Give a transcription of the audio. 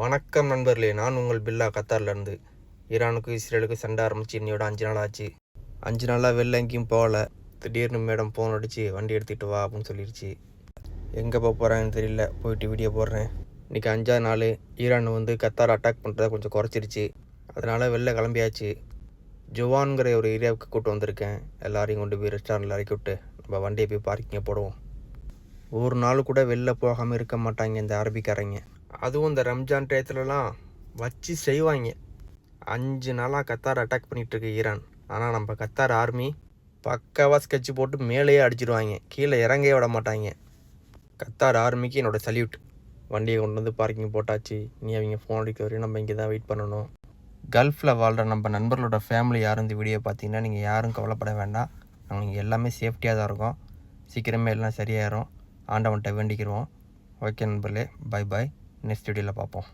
வணக்கம் நண்பர்களே, நான் உங்கள் பில்லா கத்தார்லேருந்து. ஈரானுக்கும் இஸ்ரேலுக்கும் சண்டை ஆரம்பிச்சு இன்னையோட 5 நாள் ஆச்சு. 5 நாளாக வெளில எங்கேயும் போகல. திடீர்னு மேடம் ஃபோன் அடித்து வண்டி எடுத்துகிட்டு வா அப்படின்னு சொல்லிடுச்சு. எங்கே போக போகிறாங்கன்னு தெரியல. போயிட்டு வீடியோ போடுறேன். இன்றைக்கி 5ஆவது நாள். ஈரான் கத்தார் அட்டாக் பண்ணுறதை கொஞ்சம் குறைச்சிருச்சு. அதனால் வெளில கிளம்பியாச்சு. ஜுவான்கிற ஒரு ஏரியாவுக்கு கூப்பிட்டு வந்திருக்கேன். எல்லாரையும் கொண்டு போய் ரெஸ்டாரண்ட்டில் இறக்கி விட்டு நம்ம வண்டியை போய் பார்க்கிங்க போடுவோம். ஒரு நாள் கூட வெளில போகாமல் இருக்க மாட்டாங்க இந்த அரபிக்காரங்க. அதுவும் இந்த ரம்ஜான் டயத்துலலாம் வச்சு செய்வாங்க. 5 நாளாக கத்தார் அட்டாக் பண்ணிகிட்ருக்கு ஈரான். ஆனால் நம்ம கத்தார் ஆர்மி பக்காவாக ஸ்கெட்ச் போட்டு மேலேயே அடிச்சிடுவாங்க. கீழே இறங்கவே விட மாட்டாங்க. கத்தார் ஆர்மிக்கு என்னோடய சல்யூட். வண்டியை கொண்டு வந்து பார்க்கிங் போட்டாச்சு. இனி அவங்க ஃபோன் அடிக்க வரையும் நம்ம இங்கே தான் வெயிட் பண்ணணும். கல்ஃபில் வாழ்கிற நம்ம நண்பர்களோட ஃபேமிலி யாரும் இந்த வீடியோ பார்த்தீங்கன்னா நீங்கள் யாரும் கவலைப்பட வேண்டாம். நாங்கள் இங்கே எல்லாமே சேஃப்டியாக தான் இருக்கோம். சீக்கிரமே எல்லாம் சரியாயிரும். ஆண்டவன்கிட்ட வேண்டிக்கிறோம். ஓகே நண்பர்களே, பை பாய். நெக்ஸ்ட் வீடியோவில் பார்ப்போம்.